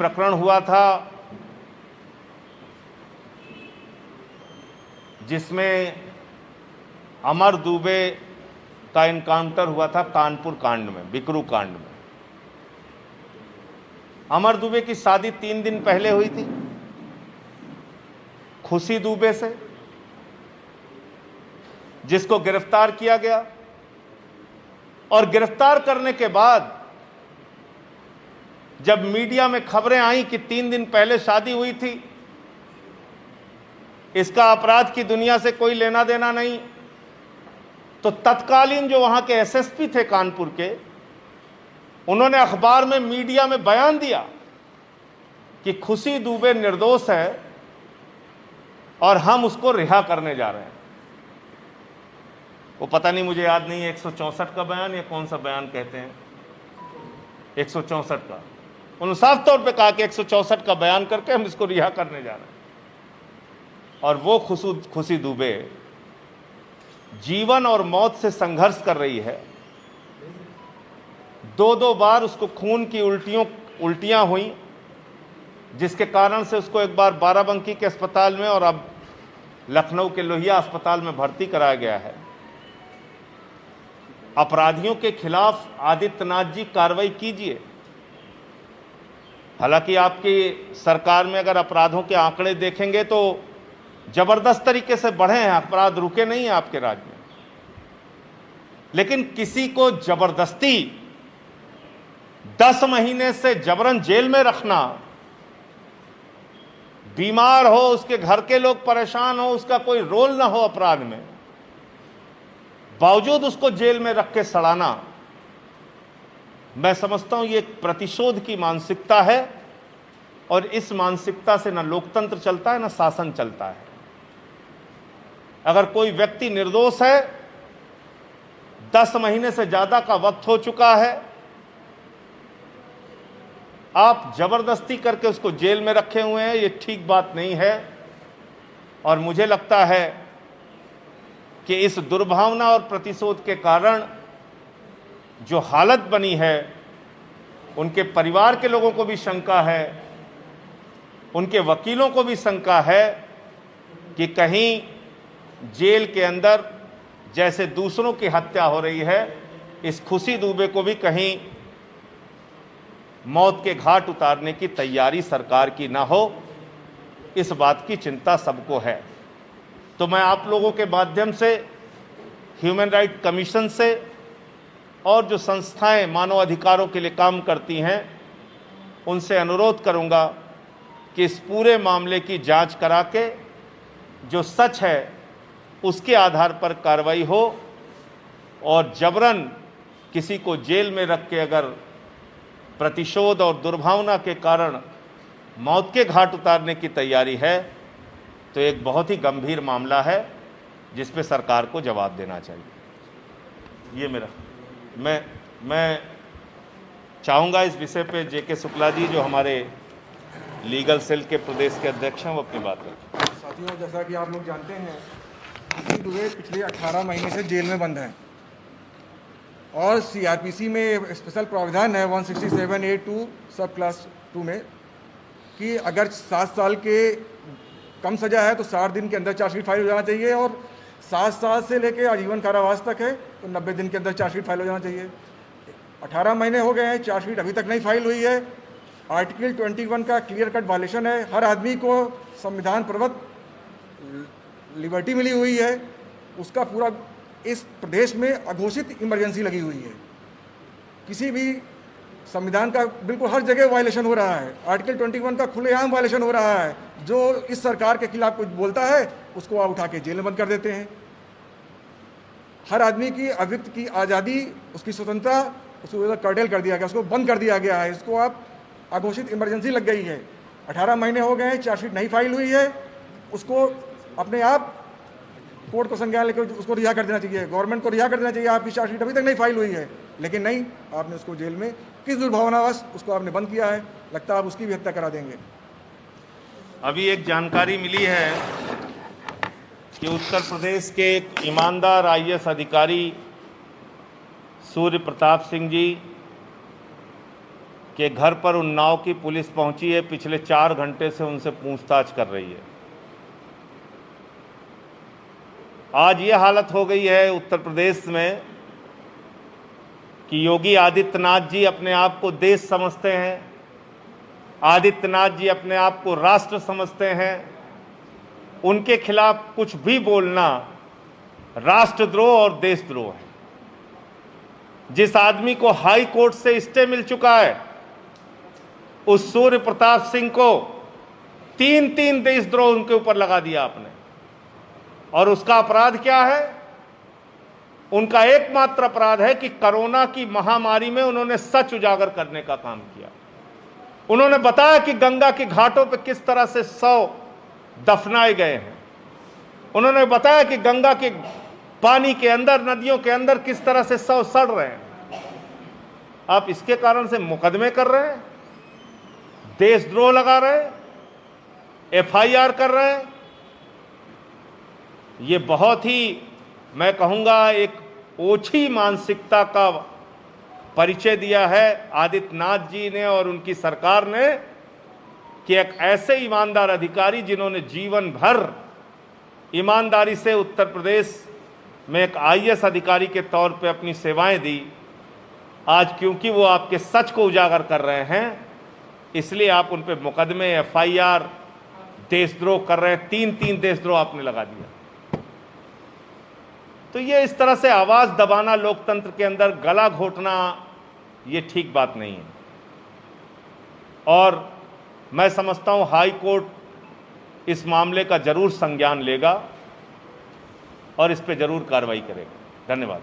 प्रकरण हुआ था जिसमें अमर दुबे का इनकाउंटर हुआ था कानपुर कांड में, बिकरू कांड में। अमर दुबे की शादी 3 दिन पहले हुई थी खुशी दुबे से, जिसको गिरफ्तार किया गया। और गिरफ्तार करने के बाद जब मीडिया में खबरें आई कि 3 दिन पहले शादी हुई थी, इसका अपराध की दुनिया से कोई लेना देना नहीं, तो तत्कालीन जो वहां के एसएसपी थे कानपुर के, उन्होंने अखबार में, मीडिया में बयान दिया कि खुशी दुबे निर्दोष है और हम उसको रिहा करने जा रहे हैं। वो पता नहीं, मुझे याद नहीं है 164 का बयान या कौन सा बयान कहते हैं, 164 का। उन्होंने साफ तौर पे कहा कि 164 का बयान करके हम इसको रिहा करने जा रहे हैं। और वो खुशी दुबे जीवन और मौत से संघर्ष कर रही है। 2 बार उसको खून की उल्टियां हुई, जिसके कारण से उसको एक बार बाराबंकी के अस्पताल में और अब लखनऊ के लोहिया अस्पताल में भर्ती कराया गया है। अपराधियों के खिलाफ आदित्यनाथ जी कार्रवाई कीजिए। हालांकि आपकी सरकार में अगर अपराधों के आंकड़े देखेंगे तो जबरदस्त तरीके से बढ़े हैं, अपराध रुके नहीं हैं आपके राज्य में। लेकिन किसी को जबरदस्ती 10 महीने से जबरन जेल में रखना, बीमार हो, उसके घर के लोग परेशान हो, उसका कोई रोल ना हो अपराध में, बावजूद उसको जेल में रख के सड़ाना, मैं समझता हूं ये एक प्रतिशोध की मानसिकता है। और इस मानसिकता से ना लोकतंत्र चलता है, ना शासन चलता है। अगर कोई व्यक्ति निर्दोष है, 10 महीने से ज्यादा का वक्त हो चुका है, आप जबरदस्ती करके उसको जेल में रखे हुए हैं, ये ठीक बात नहीं है। और मुझे लगता है कि इस दुर्भावना और प्रतिशोध के कारण जो हालत बनी है, उनके परिवार के लोगों को भी शंका है, उनके वकीलों को भी शंका है कि कहीं जेल के अंदर जैसे दूसरों की हत्या हो रही है, इस खुशी दुबे को भी कहीं मौत के घाट उतारने की तैयारी सरकार की ना हो, इस बात की चिंता सबको है। तो मैं आप लोगों के माध्यम से, ह्यूमन राइट कमीशन से और जो संस्थाएं मानव अधिकारों के लिए काम करती हैं, उनसे अनुरोध करूंगा कि इस पूरे मामले की जांच करा के जो सच है उसके आधार पर कार्रवाई हो, और जबरन किसी को जेल में रख के अगर प्रतिशोध और दुर्भावना के कारण मौत के घाट उतारने की तैयारी है, तो एक बहुत ही गंभीर मामला है जिस पे सरकार को जवाब देना चाहिए। ये मेरा, मैं चाहूँगा इस विषय पे जेके शुक्ला जी, जो हमारे लीगल सेल के प्रदेश के अध्यक्ष हैं, वो अपनी बात करें। साथियों, जैसा कि आप लोग जानते हैं, खुशी दुबे पिछले 18 महीने से जेल में बंद हैं और सीआरपीसी में स्पेशल प्रावधान है 167A2 सब क्लास 2 में कि अगर 7 साल के कम सजा है तो 60 दिन के अंदर चार्जशीट फाइल हो जाना चाहिए, और 7 साल से लेकर आजीवन कारावास तक है तो 90 दिन के अंदर चार्जशीट फाइल हो जाना चाहिए। 18 महीने हो गए हैं, चार्जशीट अभी तक नहीं फाइल हुई है। आर्टिकल 21 का क्लियर कट वायलेशन है। हर आदमी को संविधान प्रदत्त लिबर्टी मिली हुई है, उसका पूरा इस प्रदेश में अघोषित इमरजेंसी लगी हुई है। किसी भी संविधान का बिल्कुल हर जगह वायलेशन हो रहा है। आर्टिकल 21 का खुलेआम वायलेशन हो रहा है। जो इस सरकार के खिलाफ कुछ बोलता है उसको आप उठा के जेल में बंद कर देते हैं। हर आदमी की अभिव्यक्ति की आज़ादी, उसकी स्वतंत्रता, उसको कर्टेल कर दिया गया, उसको बंद कर दिया गया है। इसको आप अघोषित इमरजेंसी लग गई है। 18 महीने हो गए हैं, चार्जशीट नहीं फाइल हुई है, उसको अपने आप कोर्ट को संज्ञान लेकर उसको रिहा कर देना चाहिए। गवर्नमेंट को रिहा कर देना चाहिए। आपकी चार्जशीट अभी तक नहीं फाइल हुई है, लेकिन नहीं, आपने उसको जेल में किस दुर्भावनावश उसको आपने बंद किया है। लगता है आप उसकी भी हत्या करा देंगे। अभी एक जानकारी मिली है कि उत्तर प्रदेश के एक ईमानदार IAS अधिकारी सूर्य प्रताप सिंह जी कि घर पर उन्नाव की पुलिस पहुंची है, पिछले 4 घंटे से उनसे पूछताछ कर रही है। आज ये हालत हो गई है उत्तर प्रदेश में कि योगी आदित्यनाथ जी अपने आप को देश समझते हैं, आदित्यनाथ जी अपने आप को राष्ट्र समझते हैं। उनके खिलाफ कुछ भी बोलना राष्ट्रद्रोह और देशद्रोह है। जिस आदमी को हाई कोर्ट से स्टे मिल चुका है, उस सूर्य प्रताप सिंह को 3 देशद्रोह उनके ऊपर लगा दिया आपने। और उसका अपराध क्या है? उनका एकमात्र अपराध है कि कोरोना की महामारी में उन्होंने सच उजागर करने का काम किया। उन्होंने बताया कि गंगा के घाटों पर किस तरह से 100 दफनाए गए हैं। उन्होंने बताया कि गंगा के पानी के अंदर, नदियों के अंदर किस तरह से 100 सड़ रहे हैं। आप इसके कारण से मुकदमे कर रहे हैं, देशद्रोह लगा रहे हैं, FIR कर रहे हैं। ये बहुत ही, मैं कहूंगा, एक ओछी मानसिकता का परिचय दिया है आदित्यनाथ जी ने और उनकी सरकार ने कि एक ऐसे ईमानदार अधिकारी जिन्होंने जीवन भर ईमानदारी से उत्तर प्रदेश में एक IAS अधिकारी के तौर पे अपनी सेवाएं दी, आज क्योंकि वो आपके सच को उजागर कर रहे हैं, इसलिए आप उन पे मुकदमे, FIR, देशद्रोह कर रहे हैं। 3 देशद्रोह आपने लगा दिया। तो ये इस तरह से आवाज दबाना, लोकतंत्र के अंदर गला घोटना, ये ठीक बात नहीं है। और मैं समझता हूं हाई कोर्ट इस मामले का जरूर संज्ञान लेगा और इस पे जरूर कार्रवाई करेगा। धन्यवाद।